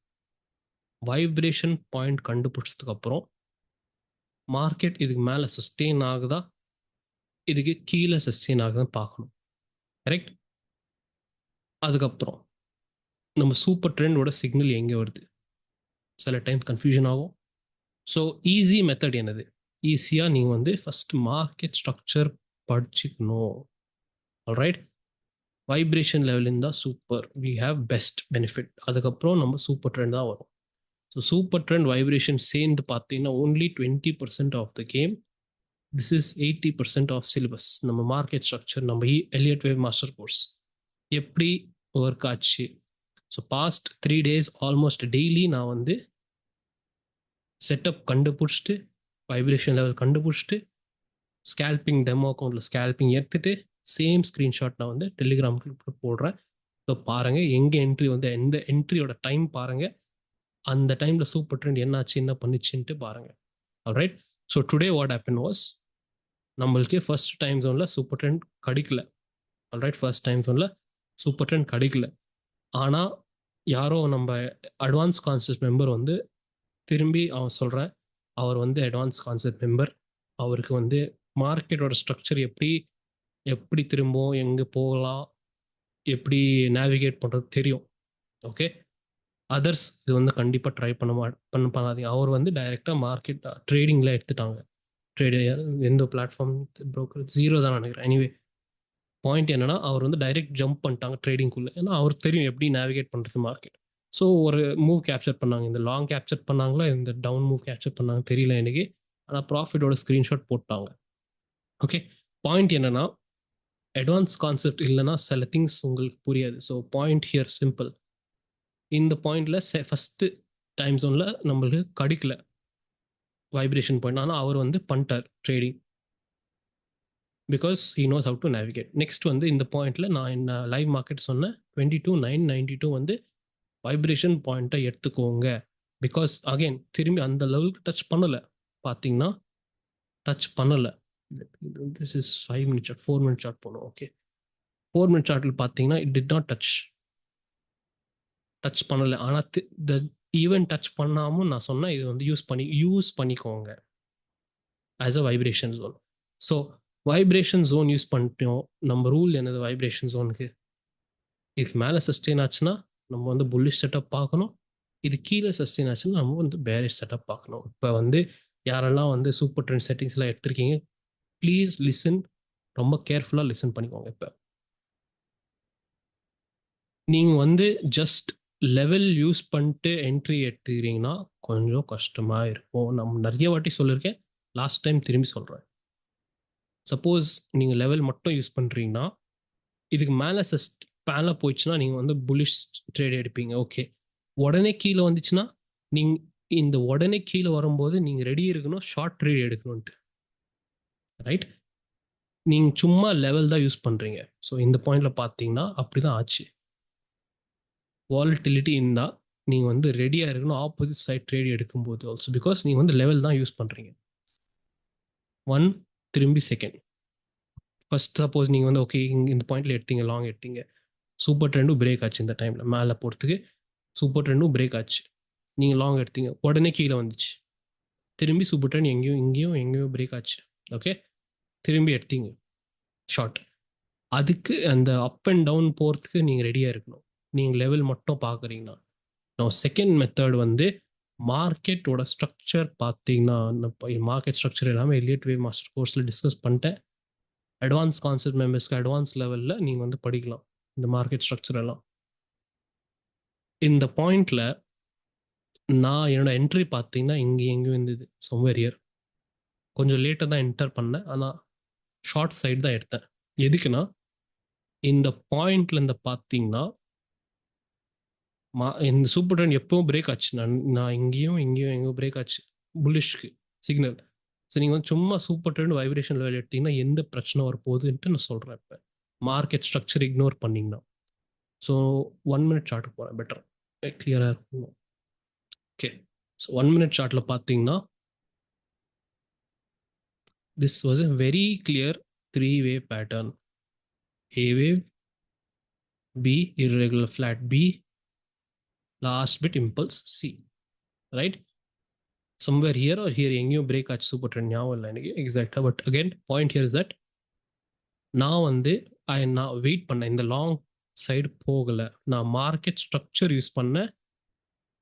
வைப்ரேஷன் பாயிண்ட் கண்டுபிடிச்சதுக்கு அப்புறம் மார்க்கெட் இதுக்கு மேலே சஸ்டெயின் ஆகுதா, இதுக்கு கீழே சஸ்டெயின் ஆகுதான்னு பார்க்கணும், கரெக்ட்? அதுக்கப்புறம் நம்ம சூப்பர் ட்ரெண்டோட சிக்னல் எங்கே வருது, சில டைம் கன்ஃபியூஷன் ஆகும். ஸோ ஈஸி மெத்தட் என்னது, ஈஸியாக நீங்கள் வந்து ஃபஸ்ட் மார்க்கெட் ஸ்ட்ரக்சர் படிச்சுக்கணும். ஆல்ரைட், வைப்ரேஷன் லெவல் இருந்தால் super, we have best benefit. அதுக்கப்புறம் நம்ம சூப்பர் ட்ரெண்ட் தான் வரும். ஸோ சூப்பர் ட்ரெண்ட் வைப்ரேஷன் சேர்ந்து பார்த்தீங்கன்னா only 20% of the game, this is 80% of syllabus. நம்ம மார்க்கெட் ஸ்ட்ரக்சர், நம்ம எலியட் வேவ் மாஸ்டர் கோர்ஸ் எப்படி ஒர்க் ஆச்சு. So past 3 days almost daily நான் வந்து செட்டப் கண்டுபிடிச்சிட்டு, வைப்ரேஷன் லெவல் கண்டுபிடிச்சிட்டு, ஸ்கேல்பிங் டெமோ அக்கௌண்ட்டில் ஸ்கேல்பிங் எடுத்துகிட்டு சேம் ஸ்க்ரீன்ஷாட் நான் வந்து டெலிகிராம் குரூப்பில் போடுறேன். ஸோ பாருங்கள் எங்கே என்ட்ரி வந்து, எந்த என்ட்ரியோட டைம் பாருங்கள், அந்த டைமில் சூப்பர் ட்ரெண்ட் என்னாச்சு, என்ன பண்ணிச்சுன்ட்டு பாருங்கள். Alright, so today what happen was, நம்மளுக்கு ஃபர்ஸ்ட் டைம் ஜோனில் சூப்பர் ட்ரெண்ட் கிடைக்கல. ஆல்ரைட், ஃபர்ஸ்ட் டைம் ஜோனில் சூப்பர் ட்ரெண்ட் கிடைக்கல. ஆனால் யாரோ நம்ம அட்வான்ஸ் கான்செப்ட் மெம்பர் வந்து திரும்பி அவன் சொல்கிறேன், அவர் வந்து அட்வான்ஸ் கான்செப்ட் மெம்பர், அவருக்கு வந்து மார்க்கெட்டோட ஸ்ட்ரக்சர் எப்படி திரும்பவும் எங்கே போகலாம், எப்படி நேவிகேட் பண்ணுறது தெரியும். ஓகே, அதர்ஸ் இது வந்து கண்டிப்பாக ட்ரை பண்ணாதீங்க. அவர் வந்து டைரெக்டாக மார்க்கெட் ட்ரேடிங்கில் எடுத்துட்டாங்க. எந்த பிளாட்ஃபார்ம் ப்ரோக்கர் ஜீரோ தான் நினைக்கிறேன். எனிவே பாயிண்ட் என்னன்னா, அவர் வந்து டைரெக்ட் ஜம்ப் பண்ணிட்டாங்க ட்ரேடிங்குள்ளே. ஏன்னா அவருக்கு தெரியும் எப்படி நேவிகேட் பண்ணுறது மார்க்கெட். ஸோ ஒரு மூவ் கேப்சர் பண்ணாங்க. இந்த லாங் கேப்சர் பண்ணாங்களா, இந்த டவுன் மூவ் கேப்சர் பண்ணாங்க தெரியல எனக்கு. ஆனால் ப்ராஃபிட்டோட ஸ்க்ரீன்ஷாட் போட்டாங்க. ஓகே, பாயிண்ட் என்னன்னா, அட்வான்ஸ் கான்செப்ட் இல்லைன்னா சில திங்ஸ் உங்களுக்கு புரியாது. So point here simple. இந்த பாயிண்ட்ல ஃபர்ஸ்ட் டைம் ஜோன்ல நம்மளுக்கு கிடைக்கல வைப்ரேஷன் பாயிண்ட். ஆனால் அவர் வந்து பண்ணிட்டார் trading, because he knows how to navigate. Next வந்து இந்த பாயிண்ட்ல நான் என்ன லைவ் மார்க்கெட் சொன்னேன், 22,992 வந்து வைப்ரேஷன் பாயிண்ட்டை எடுத்துக்கோங்க. பிகாஸ் அகைன் திரும்பி அந்த லெவலுக்கு டச் பண்ணலை. பார்த்தீங்கன்னா டச் பண்ணலை. This is 5 minute chart, 4 minute chart போகணும். ஓகே, 4 மினிட் சார்ட்டில் பார்த்தீங்கன்னா இட் டிட் நாட் டச் பண்ணலை. ஆனால் ஈவன் டச் பண்ணாமல் நான் சொன்னேன் இது வந்து யூஸ் பண்ணிக்கோங்க as a vibration zone. So vibration zone use பண்ணிட்டோம். நம்ம ரூல் என்னது வைப்ரேஷன் ஜோனுக்கு? இதுக்கு மேலே சஸ்டெயின் ஆச்சுன்னா நம்ம வந்து புல்லிஷ் செட்டப் பார்க்கணும். இது கீழே சஸ்டெயின் ஆச்சுன்னா நம்ம வந்து பேரிஷ் செட்டப் பார்க்கணும். இப்போ வந்து யாரெல்லாம் வந்து சூப்பர் ட்ரெண்ட் செட்டிங்ஸ்லாம் எடுத்திருக்கீங்க, ப்ளீஸ் லிசன், ரொம்ப கேர்ஃபுல்லாக லிசன் பண்ணிக்கோங்க. இப்போ நீங்கள் வந்து ஜஸ்ட் லெவல் யூஸ் பண்ணிட்டு என்ட்ரி எடுத்துக்கிறீங்கன்னா கொஞ்சம் கஷ்டமாக இருக்கும். நம்ம நிறைய வாட்டி சொல்லியிருக்கேன், லாஸ்ட் டைம் திரும்பி சொல்கிறேன். சப்போஸ் நீங்கள் லெவல் மட்டும் யூஸ் பண்ணுறீங்கன்னா, இதுக்கு மேலே போயிடுச்சுன்னா நீங்கள் வந்து புல்லிஷ் ட்ரேட் எடுப்பீங்க. ஓகே, உடனே கீழே வந்துச்சுன்னா நீங்கள் இந்த உடனே கீழே வரும்போது நீங்கள் ரெடி இருக்கணும் ஷார்ட் ட்ரேட் எடுக்கணும்ட்டு. ரைட், நீங்கள் சும்மா லெவல் தான் யூஸ் பண்ணுறீங்க. ஸோ இந்த பாயிண்டில் பார்த்தீங்கன்னா அப்படி தான் ஆச்சு. வாலட்டிலிட்டி இருந்தால் நீங்கள் வந்து ரெடியாக இருக்கணும் ஆப்போசிட் சைட் ட்ரேட் எடுக்கும்போது ஆல்சோ, பிகாஸ் நீங்கள் வந்து லெவல் தான் யூஸ் பண்ணுறீங்க. ஒன், திரும்பி செகண்ட். ஃபர்ஸ்ட் சப்போஸ் நீங்கள் வந்து ஓகே இந்த பாயிண்டில் எடுத்தீங்க, லாங் எடுத்தீங்க, சூப்பர் ட்ரெண்டும் பிரேக் ஆச்சு. இந்த டைமில் மேலே போகிறதுக்கு சூப்பர் ட்ரெண்டும் பிரேக் ஆச்சு. நீங்கள் லாங் எடுத்தீங்க, உடனே கீழே வந்துச்சு. திரும்பி சூப்பர் ட்ரெண்ட் எங்கேயும் பிரேக் ஆச்சு. ஓகே, திரும்பி எடுத்தீங்க ஷார்ட். அதுக்கு அந்த அப் அண்ட் டவுன் போகிறதுக்கு நீங்கள் ரெடியாக இருக்கணும். நீங்கள் லெவல் மட்டும் பார்க்குறீங்கன்னா. நான் செகண்ட் மெத்தட் வந்து மார்க்கெட்டோட ஸ்ட்ரக்சர் பார்த்தீங்கன்னா, மார்க்கெட் ஸ்ட்ரக்சர் எல்லாமே எலியட் வே மாஸ்டர் கோர்ஸில் டிஸ்கஸ் பண்ணிட்டேன். அட்வான்ஸ் கான்செப்ட் மெம்பர்ஸ்க்கு அட்வான்ஸ் லெவலில் நீங்கள் வந்து படிக்கலாம் இந்த மார்க்கெட் ஸ்ட்ரக்சர் எல்லாம். இந்த பாயிண்ட்ல நான் என்னோட என்ட்ரி பார்த்தீங்கன்னா இங்கே எங்கேயும் இருந்தது, சம்வேர் இயர். கொஞ்சம் லேட்டாக தான் என்டர் பண்ணேன், ஆனால் ஷார்ட் சைடு தான் எடுத்தேன். எதுக்குன்னா இந்த பாயிண்ட்ல இருந்து பார்த்தீங்கன்னா இந்த சூப்பர் ட்ரெண்ட் எப்பவும் பிரேக் ஆச்சு. நான் எங்கேயும் பிரேக் ஆச்சு புல்லிஷ்க்கு சிக்னல். ஸோ நீங்கள் வந்து சும்மா சூப்பர் ட்ரெண்ட் வைப்ரேஷன் லெவல் எடுத்தீங்கன்னா எந்த பிரச்சனை வரப்போகுதுன்ட்டு நான் சொல்கிறேன். இப்போ மார்க்கெட் ஸ்ட்ரக்சர் இக்னோர் பண்ணிங்கன்னா. ஸோ 1 மினிட் சார்ட்டுக்கு போகிறேன், பெட்டர் கிளியராக இருக்கும். ஓகே, ஸோ 1 மினிட் சார்ட்டில் பார்த்தீங்கன்னா this was a very clear 3-way pattern. A wave, B irregular flat B, last bit impulse C. Right, somewhere here or here எங்கேயும் break ஆச்சு super trend, ஞாபகம் இல்லை எனக்கு எக்ஸாக்டாக. But again point here is that நான் வந்து நான் wait பண்ணேன். இந்த லாங் சைடு போகலை, நான் மார்க்கெட் ஸ்ட்ரக்சர் யூஸ் பண்ணேன்.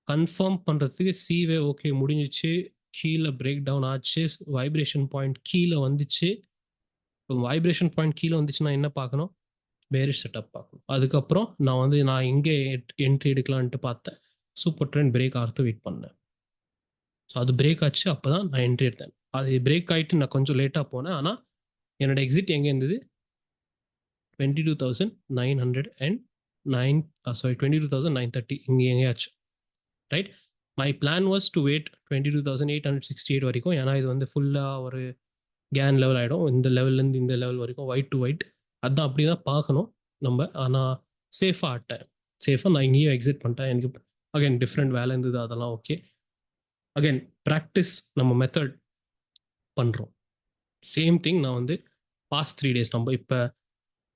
கன்ஃபார்ம் பண்ணுறதுக்கு சிவே ஓகே முடிஞ்சிச்சு, கீழே பிரேக் டவுன் ஆச்சு, வைப்ரேஷன் பாயிண்ட் கீழே வந்துச்சு. இப்போ வைப்ரேஷன் பாயிண்ட் கீழே வந்துச்சுன்னா என்ன பார்க்கணும்? பேரிஷ் செட்டப் பார்க்கணும். அதுக்கப்புறம் நான் எங்கே என்ட்ரி எடுக்கலான்ட்டு பார்த்தேன். சூப்பர் ட்ரெண்ட் பிரேக் ஆகிறது வெயிட் பண்ணேன். ஸோ அது பிரேக் ஆச்சு, அப்போ தான் நான் என்ட்ரி எடுத்தேன். அது பிரேக் ஆகிட்டு நான் கொஞ்சம் லேட்டாக போனேன். ஆனால் என்னோட எக்ஸிட் எங்கே இருந்தது? 22,909 சாரி 22,930 இங்கே எங்கேயாச்சு. Right, my plan was to wait 22,868 வரைக்கும். ஏன்னா இது வந்து ஃபுல்லாக ஒரு கேன் லெவல் ஆகிடும். இந்த லெவல்லேருந்து இந்த லெவல் வரைக்கும் ஒயிட் டு ஒயிட், அதுதான் அப்படி தான் பார்க்கணும் நம்ம. ஆனால் சேஃபாக ஆட்டேன். சேஃபாக நான் இங்கேயும் எக்ஸிட் பண்ணிட்டேன். எனக்கு அகைன் டிஃப்ரெண்ட் வேலை இருந்தது, அதெல்லாம் ஓகே. அகைன் ப்ராக்டிஸ் நம்ம மெத்தட் பண்ணுறோம். சேம் திங் நான் வந்து பாஸ்ட் 3 days நம்ம இப்போ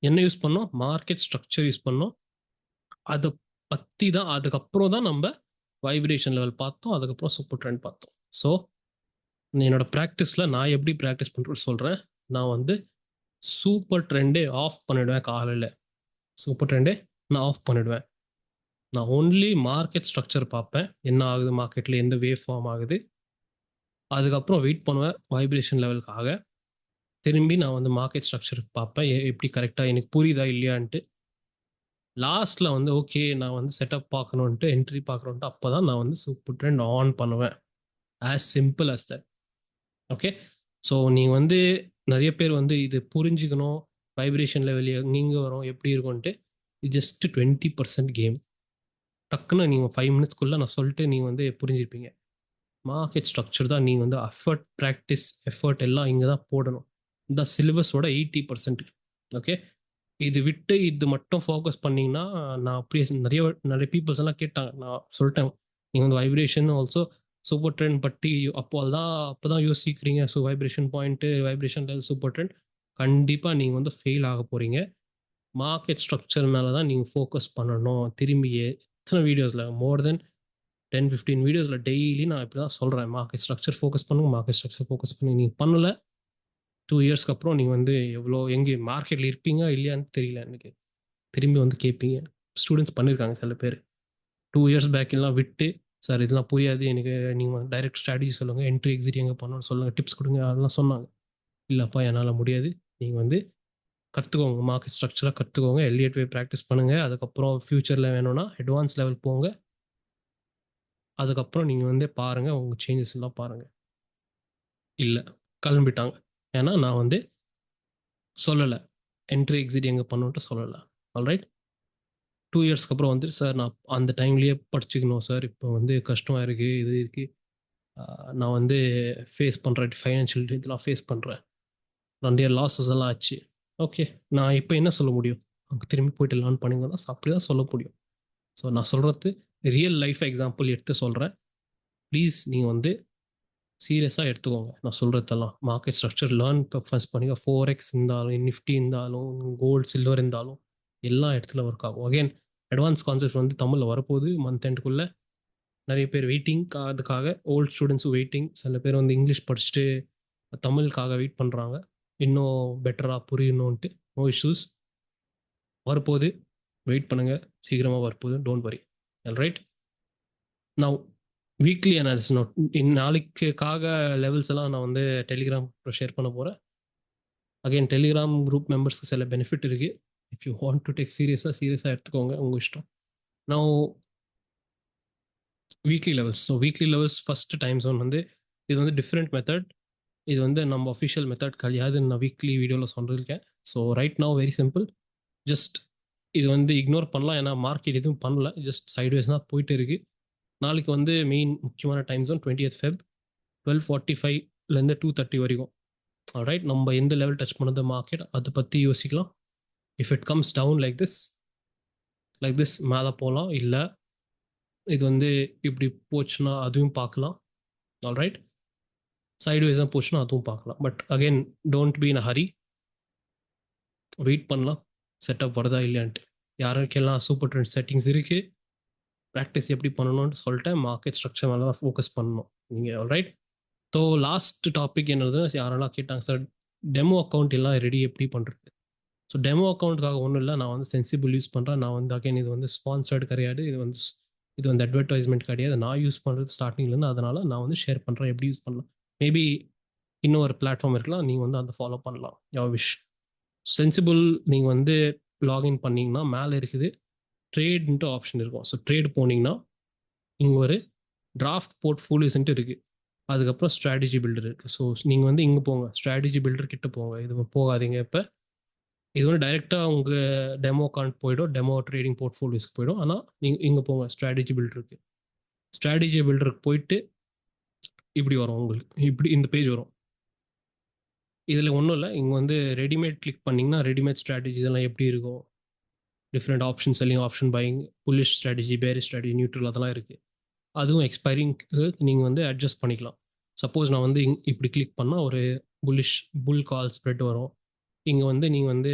என்ன யூஸ் பண்ணோம்? மார்க்கெட் ஸ்ட்ரக்சர் யூஸ் பண்ணோம். அதை பற்றி தான் அதுக்கப்புறம் தான் நம்ம வைப்ரேஷன் லெவல் பார்த்தோம், அதுக்கப்புறம் சூப்பர் ட்ரெண்ட் பார்த்தோம். ஸோ என்னோட ப்ராக்டிஸில் நான் எப்படி ப்ராக்டிஸ் பண்ணுறேன்னு சொல்கிறேன். நான் வந்து சூப்பர் ட்ரெண்டே ஆஃப் பண்ணிவிடுவேன் காலையில். சூப்பர் ட்ரெண்டே நான் ஆஃப் பண்ணிவிடுவேன். நான் ஓன்லி மார்க்கெட் ஸ்ட்ரக்சர் பார்ப்பேன், என்ன ஆகுது மார்க்கெட்டில், எந்த வேவ் ஃபார்ம் ஆகுது. அதுக்கப்புறம் வெயிட் பண்ணுவேன் வைப்ரேஷன் லெவலுக்காக. திரும்பி நான் வந்து மார்க்கெட் ஸ்ட்ரக்சர் பார்ப்பேன், எப்படி கரெக்டாக எனக்கு புரியுதா இல்லையான்ட்டு. லாஸ்ட்ல வந்து ஓகே நான் வந்து செட்டப் பார்க்கணுன்ட்டு என்ட்ரி பார்க்கணுன்ட்டு அப்போ தான் நான் வந்து சூப்பர் ட்ரெண்ட் ஆன் பண்ணுவேன். As simple as that. Okay. So நீங்கள் வந்து நிறைய பேர் வந்து இது புரிஞ்சுக்கணும், வைப்ரேஷன் லெவல் எங்கெங்கே வரும் எப்படி இருக்கும்ன்ட்டு. இது ஜஸ்ட் 20% கேம். டக்குன்னு நீங்கள் 5 மினிட்ஸ்க்குள்ளே நான் சொல்லிட்டு நீங்கள் வந்து புரிஞ்சிருப்பீங்க. மார்க்கெட் ஸ்ட்ரக்சர் தான் நீங்கள் வந்து அஃபர்ட், ப்ராக்டிஸ், எஃபர்ட் எல்லாம் இங்கே தான் போடணும். இந்த சிலபஸோட 80%. ஓகே. இது விட்டு இது மட்டும் ஃபோக்கஸ் பண்ணீங்கன்னா, நான் அப்படியே நிறைய நிறைய பீப்புள்ஸ் எல்லாம் கேட்டாங்க. நான் சொல்லிட்டேன், நீங்கள் வந்து வைப்ரேஷன் ஆல்சோ சூப்பர் ட்ரெண்ட் பற்றி அப்போ தான் யோசிக்கிறீங்க. So vibration point, vibration level, super trend கண்டிப்பாக நீங்கள் வந்து ஃபெயில் ஆக போகிறீங்க. மார்க்கெட் ஸ்ட்ரக்சர் மேலே தான் நீங்கள் ஃபோக்கஸ் பண்ணணும். திரும்பி எத்தனை வீடியோஸில் மோர் தென் 10-15 வீடியோஸில் டெய்லி நான் இப்படி தான் சொல்கிறேன். மார்க்கெட் ஸ்ட்ரக்சர் ஃபோக்கஸ் பண்ணுங்க, மார்க்கெட் ஸ்ட்ரக்சர் ஃபோக்கஸ் பண்ணுங்க. நீங்கள் பண்ணல 2 இயர்ஸ்க்கு அப்புறம் நீங்கள் வந்து எவ்வளோ எங்கே மார்க்கெட்டில் இருப்பீங்க இல்லையான்னு தெரியல எனக்கு. திரும்பி வந்து கேட்பீங்க. ஸ்டூடெண்ட்ஸ் பண்ணியிருக்காங்க சில பேர். 2 இயர்ஸ் பேக் எல்லாம் விட்டு, சார் இதெல்லாம் புரியாது எனக்கு, நீங்கள் டைரக்ட் ஸ்ட்ராட்டஜி சொல்லுங்கள், என்ட்ரி எக்ஸிட் எங்கே பண்ணணும்னு சொல்லுங்கள், டிப்ஸ் கொடுங்க, அதெல்லாம் சொன்னாங்க. இல்லைப்பா என்னால் முடியாது, நீங்கள் வந்து கற்றுக்கோங்க, மார்க்கெட் ஸ்ட்ரக்சராக கற்றுக்கோங்க, எல்லியட் வே ப்ராக்டிஸ் பண்ணுங்கள், அதுக்கப்புறம் ஃப்யூச்சரில் வேணும்னா அட்வான்ஸ் லெவல் போங்க, அதுக்கப்புறம் நீங்கள் வந்து பாருங்கள், உங்கள் சேஞ்சஸ் எல்லாம் பாருங்கள். இல்லை, கிளம்பிட்டாங்க. ஏன்னா நான் வந்து சொல்லலை, என்ட்ரி எக்ஸிட் எங்கே பண்ணணுன்ட்டு சொல்லலை. ஆல்ரைட். 2 இயர்ஸ்க்கு அப்புறம் வந்து சார் நான் அந்த டைம்லேயே படிச்சுக்கணும் சார், இப்போ வந்து கஷ்டமாக இருக்குது, இது இருக்குது, நான் வந்து ஃபேஸ் பண்ணுறேன், ஃபைனான்ஷியல் இதெல்லாம் ஃபேஸ் பண்ணுறேன், நிறைய லாஸஸ் எல்லாம் ஆச்சு. ஓகே, நான் இப்போ என்ன சொல்ல முடியும்? அங்கே திரும்பி போயிட்டு லேர்ன் பண்ணிங்கன்னா அப்படி தான் சொல்ல முடியும். ஸோ நான் சொல்கிறது ரியல் லைஃப் எக்ஸாம்பிள் எடுத்து சொல்கிறேன். ப்ளீஸ் நீங்கள் வந்து சீரியஸாக எடுத்துக்கோங்க நான் சொல்கிறதெல்லாம். மார்க்கெட் ஸ்ட்ரக்சர் லேர்ன் ஃபர்ஸ்ட் பண்ணுங்க. 4x இருந்தாலும், நிஃப்டி இருந்தாலும், கோல்டு சில்வர் இருந்தாலும் எல்லா இடத்துல ஒர்க் ஆகும். அகைன் அட்வான்ஸ் கான்செப்ட் வந்து தமிழில் வரப்போகுது மந்த் எண்டுக்குள்ளே. நிறைய பேர் வெயிட்டிங் அதுக்காக, ஓல்டு ஸ்டூடெண்ட்ஸும் வெயிட்டிங். சில பேர் வந்து இங்கிலீஷ் படிச்சுட்டு தமிழுக்காக வெயிட் பண்ணுறாங்க, இன்னும் பெட்டராக புரியணுன்ட்டு. நோ இஷ்யூஸ், வரப்போகுது, வெயிட் பண்ணுங்கள், சீக்கிரமாக வரப்போகுது, டோன்ட் வரி. ஆல்ரைட். நான் வீக்லி அனாலிசிஸ் நோட் நாளைக்காக லெவல்ஸ் எல்லாம் நான் வந்து டெலிகிராம் ஷேர் பண்ண போகிறேன். அகைன் டெலிகிராம் குரூப் மெம்பர்ஸ்க்கு சில பெனிஃபிட் இருக்குது. If you want to take சீரியஸாக எடுத்துக்கோங்க, உங்கள் இஷ்டம். நான் weekly levels, so weekly levels first time zone வந்து இது வந்து டிஃப்ரெண்ட் மெத்தட். இது வந்து நம்ம அஃபிஷியல் மெத்தட் கிடையாதுன்னு நான் வீக்லி வீடியோவில் சொல்லியிருக்கேன். So right now very simple. Just இது வந்து இக்னோர் பண்ணலாம், ஏன்னா மார்க்கெட் எதுவும் பண்ணல, ஜஸ்ட் சைட்வேஸ் தான் போயிட்டு இருக்குது. நாளைக்கு வந்து மெயின் முக்கியமான டைம் ஜோன் 20th Feb 12:45லேருந்து 2:30 வரைக்கும். ரைட், நம்ம எந்த லெவல் டச் பண்ணது மார்க்கெட் அதை பற்றி யோசிக்கலாம். If it comes down like this மேலே போகலாம், இல்லை இது வந்து இப்படி போச்சுன்னா அதுவும் பார்க்கலாம். ஆல்ரைட், சைட்வேஸாக போச்சுன்னா அதுவும் பார்க்கலாம். But again don't be in a hurry, wait பண்ணலாம் செட்டப் வருதா இல்லையான்ட்டு. யாருக்கெல்லாம் சூப்பர் ட்ரெண்ட் செட்டிங்ஸ் இருக்குது, ப்ராக்டிஸ் எப்படி பண்ணணும்னு சொல்லிட்டேன், மார்க்கெட் ஸ்ட்ரக்சர் மேலே தான் ஃபோக்கஸ் பண்ணணும் நீங்கள். ஆல்ரைட். ஸோ லாஸ்ட் டாபிக் என்னது, யாரெல்லாம் கேட்டாங்க சார் டெமோ அக்கௌண்ட் எல்லாம் ரெடி எப்படி பண்ணுறது. ஸோ டெமோ அக்கௌண்ட்டுக்காக ஒன்றும் இல்லை, நான் வந்து சென்சிபிள் யூஸ் பண்ணுறேன். நான் வந்து அகைன் இது வந்து ஸ்பான்சர்டு கிடையாது, இது வந்து அட்வர்டைஸ்மெண்ட் கிடையாது, நான் யூஸ் பண்ணுறது ஸ்டார்டிங்லேருந்து. அதனால் நான் வந்து ஷேர் பண்ணுறேன் எப்படி யூஸ் பண்ணலாம். மேபி இன்னும் ஒரு பிளாட்ஃபார்ம் இருக்கலாம், நீங்கள் வந்து அதை ஃபாலோ பண்ணலாம், யோர் விஷ். சென்சிபிள் நீங்கள் வந்து லாகின் பண்ணிங்கன்னா மேலே இருக்குது ட்ரேட்ன்ட்டு ஆப்ஷன் இருக்கும். ஸோ ட்ரேட் போனீங்கன்னா இங்கே ஒரு டிராஃப்ட் போர்ட்ஃபோலியோஸ்ன்ட்டு இருக்குது, அதுக்கப்புறம் ஸ்ட்ராட்டஜி பில்டர் இருக்குது. ஸோ நீங்கள் வந்து இங்கே போங்க, ஸ்ட்ராட்டஜி பில்டர் கிட்ட போங்க, இது போகாதீங்க. இப்போ இது வந்து டைரெக்டாக உங்கள் டெமோ அக்கௌண்ட் போய்டும், டெமோ ட்ரேடிங் போர்ட்ஃபோலியோஸ்க்கு போய்டும். ஆனால் நீங்கள் இங்கே போங்க, ஸ்ட்ராட்டஜி பில்டருக்கு. ஸ்ட்ராட்டஜி பில்டருக்கு போயிட்டு இப்படி வரும் உங்களுக்கு, இப்படி இந்த பேஜ் வரும். இதில் ஒன்றும் இல்லை, இங்கே வந்து ரெடிமேட் கிளிக் பண்ணிங்கன்னா ரெடிமேட் ஸ்ட்ராட்டஜிஸ் எல்லாம் எப்படி இருக்கும், different option selling, option buying, bullish strategy, bearish strategy, neutral, அதெல்லாம் இருக்குது. அதுவும் எக்ஸ்பைரிங்க்கு நீங்கள் வந்து அட்ஜஸ்ட் பண்ணிக்கலாம். சப்போஸ் நான் வந்து இப்படி கிளிக் பண்ணால் ஒரு புல் கால் ஸ்ப்ரெட் வரும். இங்கே வந்து நீங்கள் வந்து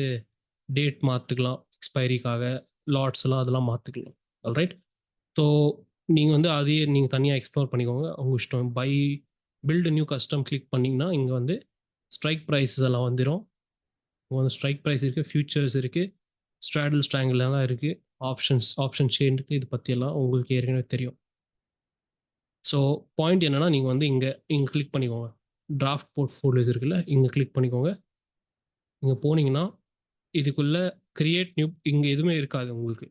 டேட் மாற்றிக்கலாம், எக்ஸ்பைரிக்காக லாட்ஸ் எல்லாம் அதெல்லாம் மாற்றிக்கலாம். ஆல்ரைட். ஸோ நீங்கள் வந்து அதையே நீங்கள் தனியாக எக்ஸ்ப்ளோர் பண்ணிக்கோங்க, உங்கள் இஷ்டம். பில்டு நியூ கஸ்டம் கிளிக் பண்ணிங்கன்னா இங்கே வந்து ஸ்ட்ரைக் ப்ரைஸஸ் எல்லாம் வந்துடும். இங்கே வந்து ஸ்ட்ரைக் ப்ரைஸ் இருக்குது, ஃபியூச்சர்ஸ் இருக்குது, ஸ்ட்ராடல் ஸ்ட்ராங்கிள் எல்லாம் இருக்குது, ஆப்ஷன் செயின் இருக்குது. இது பற்றியெல்லாம் உங்களுக்கு ஏற்கனவே தெரியும். ஸோ பாயிண்ட் என்னென்னா, நீங்கள் வந்து இங்கே கிளிக் பண்ணிக்கோங்க, டிராஃப்ட் போர்ட்ஃபோலியோஸ் இருக்குல்ல, இங்கே கிளிக் பண்ணிக்கோங்க. இங்கே போனீங்கன்னா இதுக்குள்ளே கிரியேட் நியூ இங்கே எதுவுமே இருக்காது உங்களுக்கு.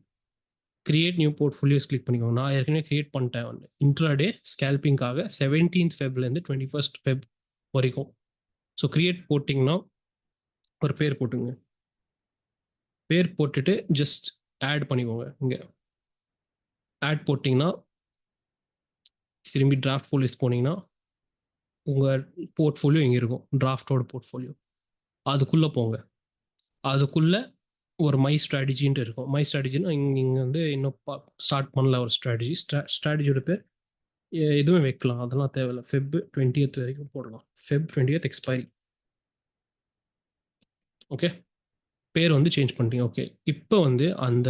கிரியேட் நியூ போர்ட்ஃபோலியோஸ் கிளிக் பண்ணிக்கோங்க. நான் ஏற்கனவே கிரியேட் பண்ணிட்டேன் ஒன்று இன்ட்ராடே ஸ்கேல்பிங்காக 17th ஃபெப்லேருந்து 21st ஃபெப் வரைக்கும். ஸோ கிரியேட் போட்டிங்கன்னா ஒரு பேர் போட்டுங்க. பேர் போட்டுட்டு ஜஸ்ட் ஆட் பண்ணிக்கோங்க. இங்கே ஆட் போட்டிங்கன்னா திரும்பி டிராஃப்ட் போலிஸ் போனீங்கன்னா உங்கள் போர்ட்ஃபோலியோ இங்கே இருக்கும். டிராஃப்டோட போர்ட்ஃபோலியோ அதுக்குள்ளே போங்க. அதுக்குள்ளே ஒரு மை ஸ்ட்ராட்டஜின்ட்டு இருக்கும். மை ஸ்ட்ராட்டஜின்னா இங்கே வந்து இன்னும் ஸ்டார்ட் பண்ணல ஒரு ஸ்ட்ராட்டஜி. ஸ்ட்ராட்டஜியோட பேர் எதுவும் வைக்கலாம், அதெல்லாம் தேவையில்லை. ஃபெப் 20th வரைக்கும் போடலாம். Feb 20th expiry. ஓகே, பேர் வந்து சேஞ்ச் பண்ணிட்டீங்க. ஓகே, இப்போ வந்து அந்த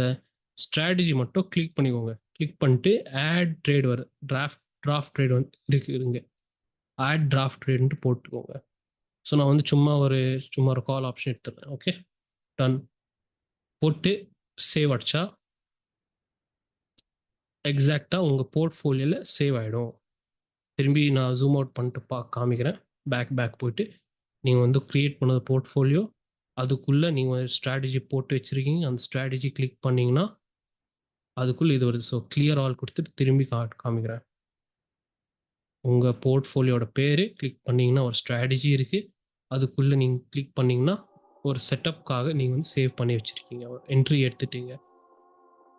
ஸ்ட்ராட்டஜி மட்டும் கிளிக் பண்ணிக்கோங்க. கிளிக் பண்ணிட்டு ஆட் ட்ரேட் வரும். டிராஃப்ட் ட்ரேட் வந்து இருக்குங்க. ஆட் டிராஃப்ட் ட்ரேட்ன்ட்டு போட்டுக்கோங்க. ஸோ நான் வந்து சும்மா ஒரு கால் ஆப்ஷன் எடுத்துடுறேன். ஓகே, டன் போட்டு சேவ் அடிச்சா எக்ஸாக்டாக உங்கள் போர்ட்ஃபோலியோவில் சேவ் ஆகிடும். திரும்பி நான் ஜூம் அவுட் பண்ணிட்டு காமிக்கிறேன். பேக் போயிட்டு நீங்கள் வந்து க்ரியேட் பண்ணது போர்ட்ஃபோலியோ, அதுக்குள்ளே நீங்கள் ஸ்ட்ராட்டஜி போட்டு வச்சுருக்கீங்க. அந்த ஸ்ட்ராட்டஜி கிளிக் பண்ணிங்கன்னா அதுக்குள்ளே இது வருது. ஸோ கிளியர் ஆல் கொடுத்துட்டு திரும்பி காமிக்கிறேன். உங்கள் போர்ட்ஃபோலியோட பேர் கிளிக் பண்ணிங்கன்னா ஒரு ஸ்ட்ராட்டஜி இருக்குது. அதுக்குள்ளே நீங்கள் கிளிக் பண்ணிங்கன்னா ஒரு செட்டப்காக நீங்கள் வந்து சேவ் பண்ணி வச்சுருக்கீங்க. ஒரு என்ட்ரி எடுத்துட்டீங்க.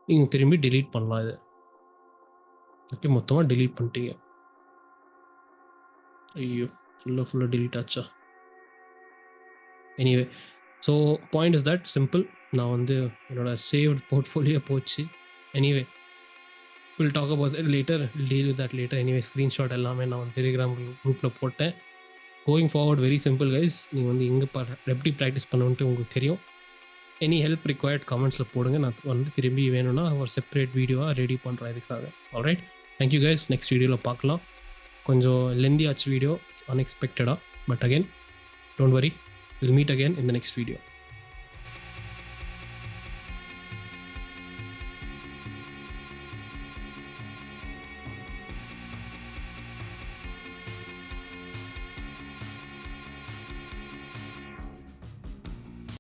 நீங்கள் திரும்பி delete பண்ணலாம் இது. ஓகே, மொத்தமாக delete பண்ணிட்டீங்க. ஐயோ, ஃபுல்லாக delete ஆச்சா? Anyway, so point is that simple. நான் வந்து என்னோட சேவ்ட் போர்ட்ஃபோலியோ போச்சு. Anyway, will talk about it later, deal with that later. Anyway, screenshot எல்லாமே நான் வந்து டெலிகிராம் குரூப்பில் போட்டேன். Going forward very simple guys. நீங்கள் வந்து எங்கே எப்படி ப்ராக்டிஸ் பண்ணணுன்ட்டு உங்களுக்கு தெரியும். எனி ஹெல்ப் ரிக்வயர்ட் கமெண்ட்ஸில் போடுங்க. நான் வந்து திரும்பி வேணும்னா ஒரு செப்பரேட் வீடியோவாக ரெடி பண்ணுறேன் இதுக்காக. Alright, thank you guys. நெக்ஸ்ட் வீடியோவில் பார்க்கலாம். கொஞ்சம் லெந்தி ஆச்சு வீடியோ, அன்எக்ஸ்பெக்டடாக. But again, don't worry, will meet again in the next video.